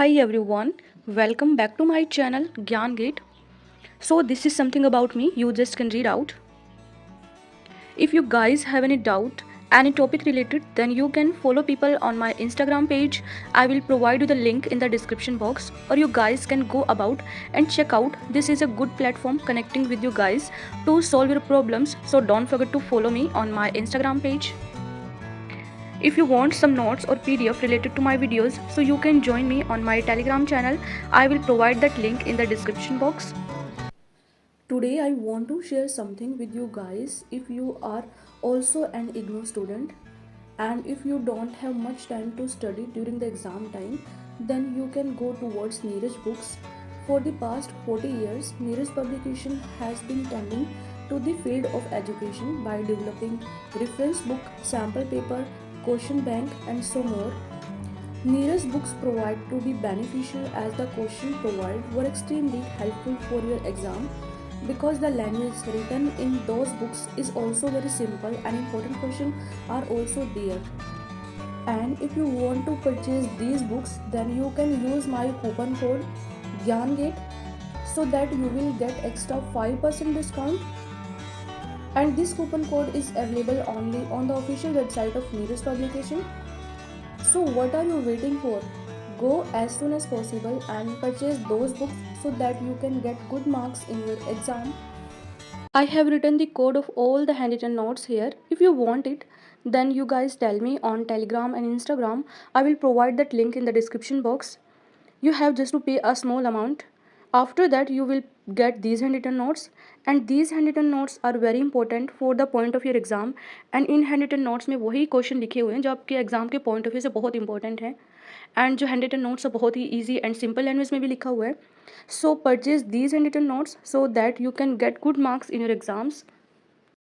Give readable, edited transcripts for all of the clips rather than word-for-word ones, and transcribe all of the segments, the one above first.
Hi everyone, welcome back to my channel Gyan Gate. So this is something about me you just can read out. If you guys have any doubt, any topic related, then you can follow people on my Instagram page. I will provide you the link in the description box, or you guys can go about and check out. This is a good platform connecting with you guys to solve your problems. So don't forget to follow me on my Instagram page. If you want some notes or PDF related to my videos, so you can join me on my Telegram channel. I will provide that link in the description box. Today I want to share something with you guys. If you are also an IGNOU student and if you don't have much time to study during the exam time, then you can go towards Neeraj Books. For the past 40 years, Neeraj Publication has been tending to the field of education by developing reference book, sample paper, question bank and so more. Neeraj books provide to be beneficial as the question provided were extremely helpful for your exam because the language written in those books is also very simple and important questions are also there. And if you want to purchase these books, then you can use my coupon code GYANGATE so that you will get extra 5% discount, and this coupon code is available only on the official website of Neeraj Publication. So what are you waiting for? Go as soon as possible and purchase those books so that you can get good marks in your exam. I have written the code of all the handwritten notes here. If you want it, then you guys tell me on Telegram and Instagram. I will provide that link in the description box. You have just to pay a small amount. After that you will get these handwritten notes, and these handwritten notes are very important for the point of your exam. And in handwritten notes में वही question लिखे हुए हैं जो आपके exam के point of view से बहुत इंपॉर्टेंट है, एंड जो हैंड रिटन नोट्स है बहुत ही ईजी एंड सिंपल लैंग्वेज में भी लिखा हुआ है. So purchase these hand written notes so that you can get good marks in your exams.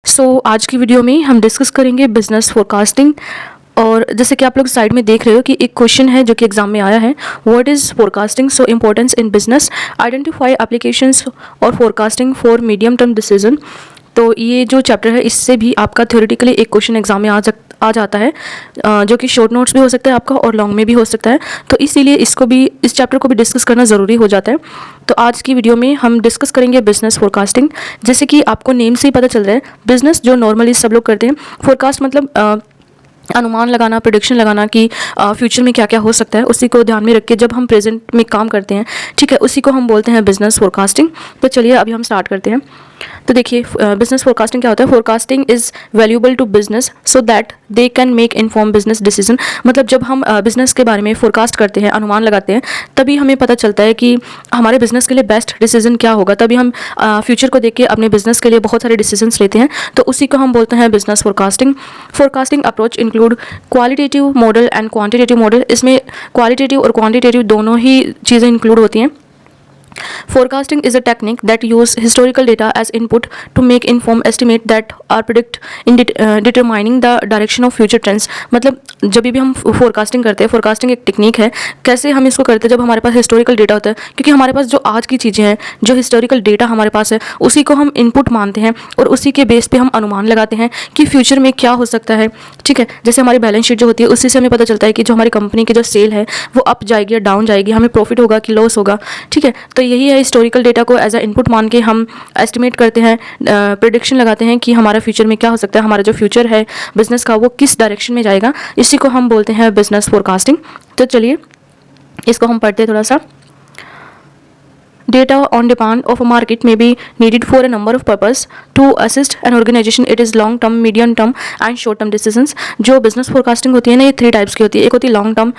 So आज की वीडियो में हम डिस्कस करेंगे बिजनेस फोरकास्टिंग. और जैसे कि आप लोग साइड में देख रहे हो कि एक क्वेश्चन है जो कि एग्जाम में आया है, what is forecasting, so importance in business, identify applications और forecasting for medium term decision. तो ये जो चैप्टर है इससे भी आपका थ्योरेटिकली एक क्वेश्चन एग्जाम में आ जाता है, जो कि शॉर्ट नोट्स भी हो सकता है आपका और लॉन्ग में भी हो सकता है. तो इसीलिए इस चैप्टर को भी डिस्कस करना ज़रूरी हो जाता है. तो आज की वीडियो में हम डिस्कस करेंगे बिजनेस फोरकास्टिंग. जैसे कि आपको नेम से ही पता चल रहा है, बिजनेस जो नॉर्मली सब लोग करते हैं, फोरकास्ट मतलब अनुमान लगाना, प्रेडिक्शन लगाना कि फ्यूचर में क्या क्या हो सकता है, उसी को ध्यान में रख के जब हम प्रेजेंट में काम करते हैं, ठीक है, उसी को हम बोलते हैं बिजनेस फोरकास्टिंग. तो चलिए अभी हम स्टार्ट करते हैं. तो देखिए बिजनेस फोरकास्टिंग क्या होता है. Forecasting is valuable to business so that they can make inform business decision. मतलब जब हम बिजनेस के बारे में फोरकास्ट करते हैं, अनुमान लगाते हैं, तभी हमें पता चलता है कि हमारे बिजनेस के लिए बेस्ट डिसीजन क्या होगा. तभी हम फ्यूचर को देख के अपने बिजनेस के लिए बहुत सारे डिसीजंस लेते हैं. तो उसी को हम बोलते हैं business forecasting. Forecasting approach include qualitative model and quantitative model. इसमें क्वालिटेटिव और क्वांटिटेटिव दोनों ही चीज़ें इंक्लूड होती हैं. Forecasting is a technique that use historical data as input to make informed estimate that are predict in determining the direction of future trends. मतलब जब भी हम फोरकास्टिंग करते हैं, फोरकास्टिंग एक टेक्निक है. कैसे हम इसको करते हैं, जब हमारे पास हिस्टोरिकल डेटा होता है, क्योंकि हमारे पास जो आज की चीज़ें हैं, जो हिस्टोरिकल डेटा हमारे पास है, उसी को हम इनपुट मानते हैं और उसी के बेस पे हम अनुमान लगाते हैं कि फ्यूचर में क्या हो सकता है. ठीक है, जैसे हमारी बैलेंस शीट जो होती है उससे से हमें पता चलता है कि जो हमारी कंपनी की जो सेल है वो अप जाएगी या डाउन जाएगी, हमें प्रॉफिट होगा कि लॉस होगा. ठीक है, तो यही है, हिस्टोरिकल डेटा को एज अ इनपुट मान के हम एस्टिमेट करते हैं, प्रेडिक्शन लगाते हैं कि हमारा फ्यूचर में क्या हो सकता है, हमारा जो फ्यूचर है बिजनेस का वो किस डायरेक्शन में जाएगा. इसी को हम बोलते हैं बिजनेस फोरकास्टिंग. तो चलिए इसको हम पढ़ते हैं थोड़ा सा. Data on demand of a market may be needed for a number of purposes to assist an organization. It is long term, medium term and short term decisions. जो business forecasting होती है ना, ये 3 टाइप्स की होती है. एक होती है long term,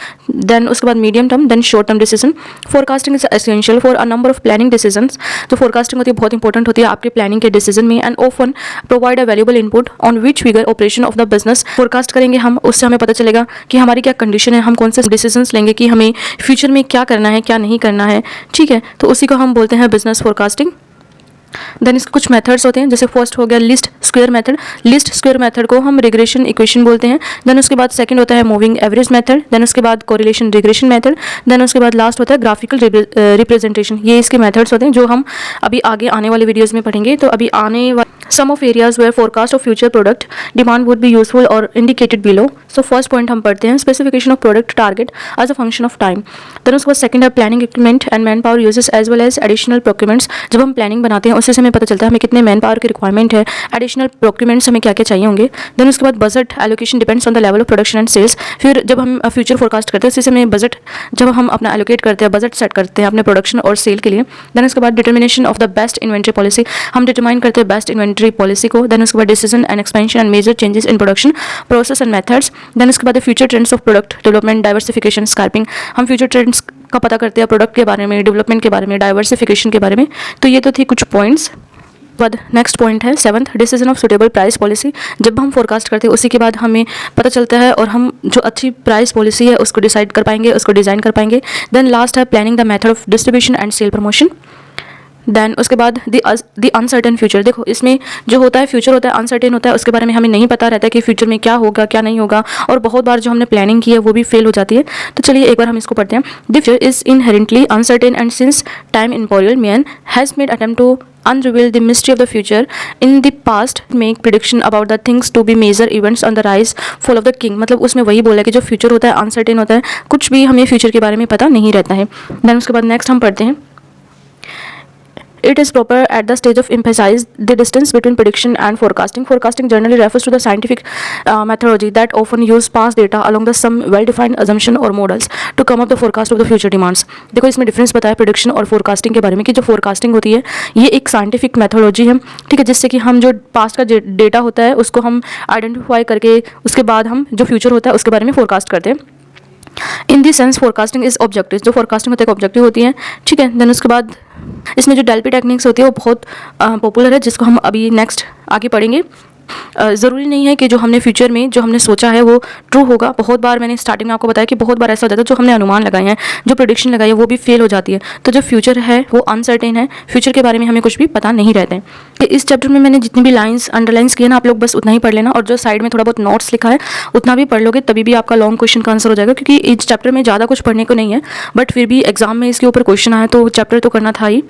then उसके बाद medium term, then short term decision. Forecasting is essential for a number of planning decisions. जो forecasting होती है बहुत इंपॉर्टेंट होती है आपके प्लानिंग के डिसीजन में, and often provide a valuable input on which figure operation of the business. Forecast करेंगे हम, उससे हमें पता चलेगा कि हमारी क्या कंडीशन है, हम कौन से डिसीजंस लेंगे कि हमें फ्यूचर में क्या करना है क्या नहीं करना है. ठीक है, तो उसी को हम बोलते हैं बिजनेस फोरकास्टिंग. देन इसके कुछ मेथड्स होते हैं. जैसे फर्स्ट हो गया list square method. List square method को हम रिग्रेशन इक्वेशन बोलते हैं. देन उसके बाद सेकंड होता है मूविंग एवरेज मेथड. देन उसके बाद कोरिलेशन रिग्रेशन मेथड. देन उसके बाद लास्ट होता है ग्राफिकल रिप्रेजेंटेशन. ये इसके मेथड्स होते हैं जो हम अभी आगे आने वाले वीडियोस में पढ़ेंगे. तो अभी आने Some of areas where forecast of future product demand would be useful or indicated below. So first point हम पढ़ते हैं specification of product target as a function of time. Then उसके बाद second है planning equipment and manpower uses as well as additional procurements. जब हम planning बनाते हैं उससे हमें पता चलता है हमें कितने manpower की requirement है, additional procurements हमें क्या क्या चाहिए होंगे. Then उसके बाद budget allocation depends on the level of production and sales. फिर जब हम future forecast करते हैं उससे हमें budget जब हम अपना allocate करते हैं, budget set करते हैं अपने production और sale के लिए. Then उसके बाद determination of the best inventory policy. हम determine करते हैं best inventory policy को. Then उसके बाद decision and expansion and major changes in production process and methods. Then उसके बाद future trends of product development, diversification, scalping. हम future trends का पता करते हैं प्रोडक्ट के बारे में, डेवलपमेंट के बारे में, डाइवर्सिफिकेशन के बारे में. तो ये तो थी कुछ पॉइंट्स. बाद नेक्स्ट पॉइंट है 7th decision of suitable price policy. जब हम फोरकास्ट करते हैं उसी के बाद हमें पता चलता है और हम जो अच्छी प्राइस पॉलिसी है उसको डिसाइड कर पाएंगे, उसको डिज़ाइन कर पाएंगे. देन लास्ट है planning the method of distribution and sale promotion. Then उसके बाद द अनसर्टेन फ्यूचर. देखो इसमें जो होता है फ्यूचर होता है अनसर्टेन होता है, उसके बारे में हमें नहीं पता रहता है कि फ्यूचर में क्या होगा क्या नहीं होगा, और बहुत बार जो हमने प्लानिंग की है वो भी फेल हो जाती है. तो चलिए एक बार हम इसको पढ़ते हैं. The future is inherently uncertain and since time immemorial man has made attempt to unreveal the mystery of the future in the past, make prediction about the things to be major events on the rise fall of the king. मतलब उसमें वही बोला है कि जो future होता है uncertain होता है, कुछ भी हमें फ्यूचर के बारे में पता नहीं रहता है. देन उसके बाद नेक्स्ट हम पढ़ते हैं it is proper at the stage of emphasize the distance between prediction and forecasting. Forecasting generally refers to the scientific methodology that often use past data along the some well-defined assumption or models to come up the forecast of the future demands. देखो इसमें difference बताया prediction और forecasting के बारे में कि जो forecasting होती है ये एक साइंटिफिक मेथोडोलॉजी है, ठीक है, जिससे कि हम जो पास्ट का डेटा होता है उसको हम आइडेंटिफाई करके उसके बाद हम जो फ्यूचर होता है उसके बारे में फोरकास्ट करते हैं. इन the sense forecasting is objective. जो फोरकास्टिंग होती है ऑब्जेक्टिव होती है, ठीक है. देन उसके बाद इसमें जो डेल्पी टेक्निक्स होती है वो बहुत पॉपुलर है, जिसको हम अभी नेक्स्ट आगे पढ़ेंगे. ज़रूरी नहीं है कि जो हमने फ्यूचर में जो हमने सोचा है वो ट्रू होगा. बहुत बार मैंने स्टार्टिंग में आपको बताया कि बहुत बार ऐसा हो जाता है जो हमने अनुमान लगाए हैं, जो प्रेडिक्शन लगाई है वो भी फेल हो जाती है. तो जो फ्यूचर है वो अनसर्टेन है, फ्यूचर के बारे में हमें कुछ भी पता नहीं रहता है. इस चैप्टर में मैंने जितनी भी लाइंस अंडरलाइंस किए ना आप लोग बस उतना ही पढ़ लेना, और जो साइड में थोड़ा बहुत नोट्स लिखा है उतना भी पढ़ लोगे तभी भी आपका लॉन्ग क्वेश्चन का आंसर हो जाएगा, क्योंकि इस चैप्टर में ज़्यादा कुछ पढ़ने को नहीं है, बट फिर भी एग्जाम में इसके ऊपर क्वेश्चन आया तो चैप्टर तो करना था ही.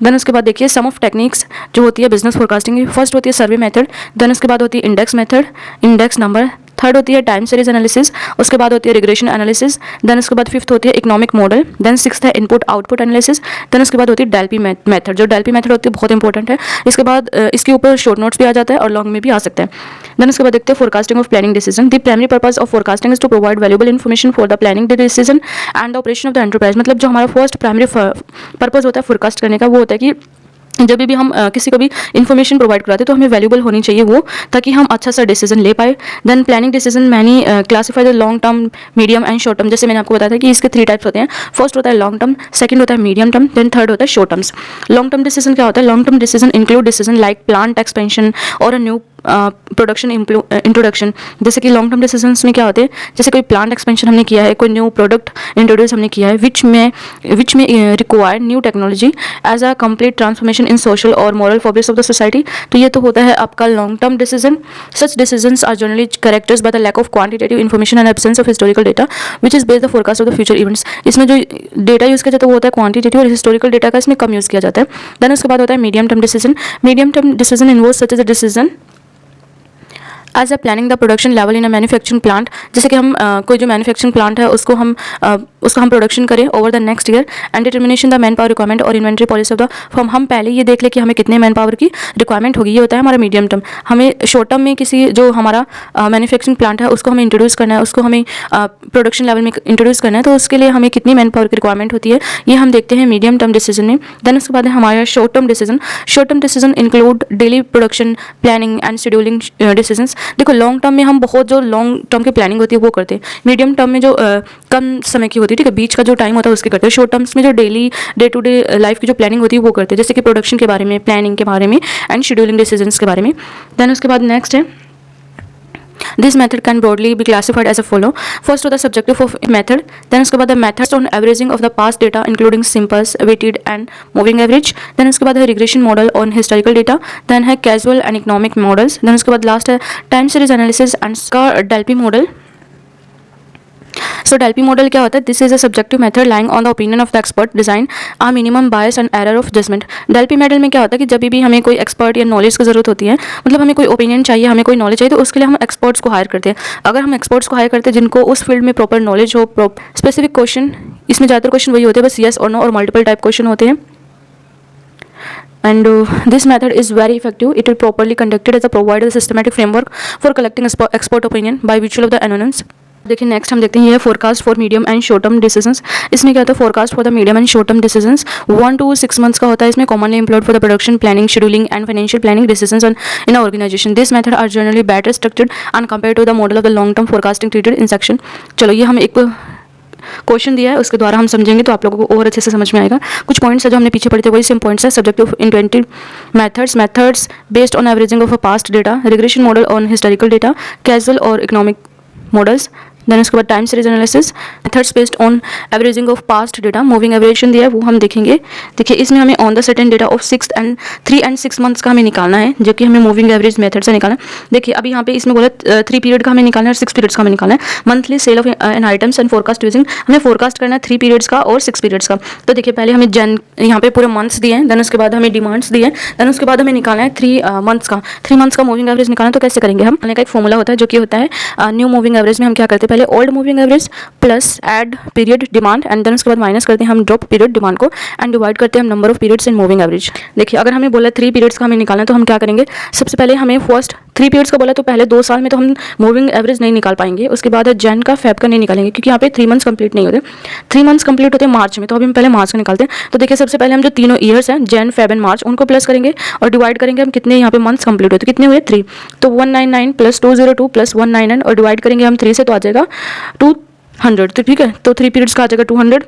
देन उसके बाद देखिए सम ऑफ टेक्निक्स जो होती है बिजनेस फोरकास्टिंग की. फर्स्ट होती है सर्वे मेथड, देन उसके बाद होती है index method, index number. Third होती है टाइम सीरीज एनालिसिस, उसके बाद होती है रिग्रेशन एनालिसिस. देन उसके बाद फिफ्थ होती है इकोनॉमिक मॉडल. देन सिक्स्थ है इनपुट आउटपुट एनालिसिस. देन उसके बाद होती है डेल्पी मेथड. जो डेल्पी मेथड होती है बहुत इंपॉर्टेंट है. इसके बाद इसके ऊपर शॉर्ट नोट्स भी आ जाता है और लॉन्ग में भी आ सकता है. देन उसके बाद देखते हैं forecasting of planning decision. The primary purpose of forecasting is to provide valuable information for the planning the decision and the operation of the enterprise. मतलब जो हमारा फर्स्ट प्राइमरी पर्पस होता है फोरकास्ट करने का वो होता है कि जब भी हम किसी को भी इन्फॉर्मेशन प्रोवाइड कराते हैं तो हमें वैल्यूबल होनी चाहिए वो, ताकि हम अच्छा सा डिसीजन ले पाए. Then planning decision many classify the long term, medium and short term. जैसे मैंने आपको बताया था कि इसके 3 टाइप्स होते हैं. फर्स्ट होता है लॉन्ग टर्म, सेकंड होता है मीडियम टर्म, देन थर्ड होता है short terms. Long term decision क्या होता है? Long term decision include decision like plant expansion और अ न्यू प्रोडक्शन इंट्रोडक्शन. जैसे कि लॉन्ग टर्म डिसीजंस में क्या होते हैं, जैसे कोई प्लांट एक्सपेंशन हमने किया है, कोई न्यू प्रोडक्ट इंट्रोड्यूस हमने किया है विच में require new technology as a complete transformation in social और moral fabrics of the society. तो ये तो होता है आपका long term decision. Such decisions are generally characters by the lack of quantitative information and absence of historical data which is based the forecast of the future events. इसमें जो data use किया जाता है वो होता है क्वांटिटेटिव, और historical data का इसमें कम यूज़ किया जाता है. देन उसके बाद होता है medium term decision. Medium term decision involve such as a decision as a planning the production level in a manufacturing plant. जैसे कि हम कोई जो मैन्युफैक्चरिंग प्लांट है उसको हम प्रोडक्शन करें over the next year and determination the man power requirement और inventory policy of the firm. हम पहले ये देख ले कि हमें कितने मैन पावर की रिक्वायरमेंट होगी, ये होता है हमारा मीडियम टर्म. हमें शॉर्ट टर्म में किसी जो हमारा मैन्युफैक्चरिंग प्लांट है उसको हमें इंट्रोड्यूस करना है, उसको हमें प्रोडक्शन लेवल में इंट्रोड्यूस करना है, तो उसके लिए हमें कितनी मैन पावर की रिक्वायरमेंट होती है ये हम देखते हैं मीडियम टर्म डिसीजन में. देन उसके बाद है हमारा short term decision. Short term decision include daily production planning and scheduling decisions. देखो लॉन्ग टर्म में हम बहुत जो लॉन्ग टर्म की प्लानिंग होती है वो करते हैं. मीडियम टर्म में जो कम समय की होती है, ठीक है, बीच का जो टाइम होता है उसके करते हैं. शॉर्ट टर्म्स में जो daily day to day life की जो प्लानिंग होती है वो करते हैं, जैसे कि प्रोडक्शन के बारे में, प्लानिंग के बारे में एंड शेड्यूलिंग डिसीजंस के बारे में. देन उसके बाद नेक्स्ट है This method can broadly be classified as a follow. First होता है subjective of method. Then उसके बाद है methods on averaging of the past data including simples, weighted and moving average. Then उसके बाद है regression model on historical data. Then है casual and economic models. Then उसके बाद last है time series analysis and इसका Delphi model. So Delphi model क्या होता है? This is a subjective method lying on the opinion of the expert design a minimum bias and error of judgement. Delphi model में क्या होता है कि जब भी हमें कोई एक्सपर्ट या नॉलेज की जरूरत होती है, मतलब हमें कोई ओपिनियन चाहिए, हमें कोई नॉलेज चाहिए, तो उसके लिए हम एक्सपर्ट्स को हायर करते हैं। अगर हम एक्सपर्ट्स को हायर करते हैं जिनको उस फील्ड में प्रॉपर नॉलेज हो, स्पेसिफिक क्वेश्चन, इसमें ज़्यादातर क्वेश्चन वही होते हैं, बस येस और नो और मल्टीपल टाइप क्वेश्चन होते हैं। And this method is very effective. It will properly conducted as a provide a systematic framework for collecting expert opinion by virtue of the anonymous. देखिए next हम देखते हैं ये forecast for medium and short term decisions. इसमें क्या होता है? Forecast for the medium and short term decisions 1 to 6 months का होता है। इसमें commonly employed for the production planning, scheduling and financial planning decisions in organisation. This method are generally better structured and compare to the model of the long term forecasting treated in section. चलो ये हमें एक question दिया है, उसके द्वारा हम समझेंगे तो आप लोगों को और अच्छे से समझ में आएगा। कुछ पॉइंट्स है जो हमने पीछे पढ़े थे, वही सेम पॉइंट्स है। Subjective in 20 methods based on averaging of a past data, regression model on historical data, casual और इकोनॉमिक मॉडल्स। देन उसके बाद time series analysis, methods based on averaging of past data, moving aberration दिया है वो हम देखेंगे। देखिए इसमें हमें on the certain data of 3 and 6 months का हमें निकालना है, जो कि हमें मूविंग एवरेज मेथड से निकालना है। देखिए अभी यहाँ पे इसमें बोला 3 पीरियड का हमें निकालना है और 6 पीरियड्स का हमें निकालना है। Monthly sale of an items and forecast using, हमें फोरकास्ट करना है 3 पीरियड्स का और 6 पीरियड्स का। तो देखिए पहले हमें यहाँ पे पूरे मंथ्स दिए हैं, देन उसके बाद हमें डिमांड्स दिए हैं, देन उसके बाद हमें निकालना है 3 मंथ्स का मूविंग एवरेज निकालना है। तो कैसे करेंगे हम? का एक फॉर्मूला होता है जो कि होता है न्यू मूविंग एवरेज में हम क्या करते हैं, पहले old moving average plus add period demand and then उसके बाद माइनस करते हैं हम ड्रॉप पीरियड डिमांड को एंड डिवाइड करते हैं हम number of periods in moving average. देखिए अगर हमें बोला 3 पीरियड्स का हमें निकालना है तो हम क्या करेंगे? सबसे पहले हमें फर्स्ट 3 पीरियड्स का बोला तो पहले 2 साल में तो हम मूविंग एवरेज नहीं निकाल पाएंगे। उसके बाद जैन का फेब का नहीं निकालेंगे क्योंकि यहाँ पे 3 मंथ्स कंप्लीट नहीं होते। 3 मंथ्स कंप्लीट होते हैं मार्च में, तो अभी हम पहले मार्च का निकालते हैं। तो देखिए सबसे पहले हम जो तीनों ईयर्स हैं जैन, फेब एंड मार्च, उनको प्लस करेंगे और डिवाइड करेंगे हम कितने यहाँ पे मंथ्स कंप्लीट होते हैं, कितने हुए 3। तो 199 प्लस 202 प्लस 199 और डिवाइड करेंगे हम 3 से तो आ जाएगा 200। तो ठीक है, तो 3 पीरियड्स का आ जाएगा 200।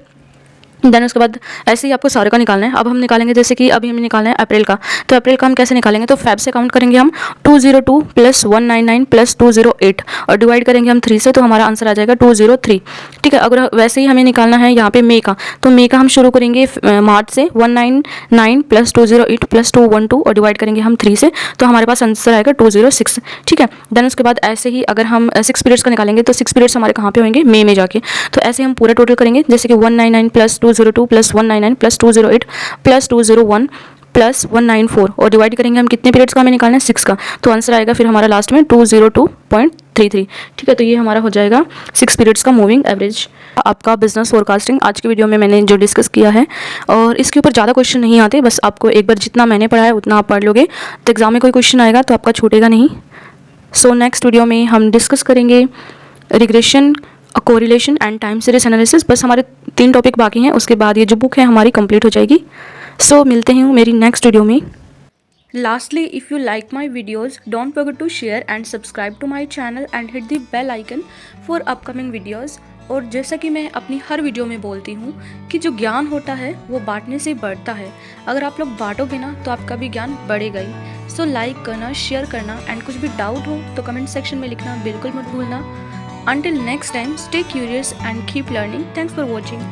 देन उसके बाद ऐसे ही आपको सारे का निकालना है। अब हम निकालेंगे जैसे कि अभी हमें निकालना है अप्रैल का, तो अप्रैल का हम कैसे निकालेंगे? तो फेब से काउंट करेंगे हम 202 प्लस 199 प्लस 208 और डिवाइड करेंगे हम 3 से, तो हमारा आंसर आ जाएगा 203। ठीक है, अगर वैसे ही हमें निकालना है यहाँ पे मई का, तो मई का हम शुरू करेंगे मार्च से 199 प्लस 208 प्लस 212 और डिवाइड करेंगे हम 3 से, तो हमारे पास आंसर आएगा 206। ठीक है, देन उसके बाद ऐसे ही अगर हम 6 पीरियड्स का निकालेंगे तो 6 पीरियड्स हमारे कहाँ पे होंगे? मई में जाके। तो ऐसे हम पूरा टोटल करेंगे जैसे कि 199 plus 202 plus 199 plus 208 plus 201 plus 194 और डिवाइड करेंगे हम कितने पीरियड्स का हमें निकालना है? 6 का, तो आंसर आएगा फिर हमारा लास्ट में 202.33। ठीक है, तो ये हमारा हो जाएगा 6 पीरियड्स का मूविंग एवरेज। आपका बिजनेस फोरकास्टिंग आज की वीडियो में मैंने जो डिस्कस किया है, और इसके ऊपर ज़्यादा क्वेश्चन नहीं आते, बस आपको एक बार जितना मैंने पढ़ा है उतना आप पढ़ लोगे तो एग्जाम में कोई क्वेश्चन आएगा तो आपका छूटेगा नहीं। सो नेक्स्ट वीडियो में हम डिस्कस करेंगे regression, correlation and time series analysis. बस हमारे 3 टॉपिक बाकी हैं, उसके बाद ये जो बुक है हमारी कंप्लीट हो जाएगी। सो मिलते हैं मेरी नेक्स्ट वीडियो में। Lastly, if you like my videos, don't forget to share and subscribe to my channel and hit the bell icon for upcoming videos। और जैसा कि मैं अपनी हर वीडियो में बोलती हूँ कि जो ज्ञान होता है वो बांटने से बढ़ता है। अगर आप लोग बांटोगे ना तो आपका भी ज्ञान बढ़ेगा ही। सो लाइक करना, शेयर करना एंड कुछ भी डाउट हो तो कमेंट सेक्शन में लिखना बिल्कुल मत भूलना। Until next time, stay curious and keep learning. Thanks for watching.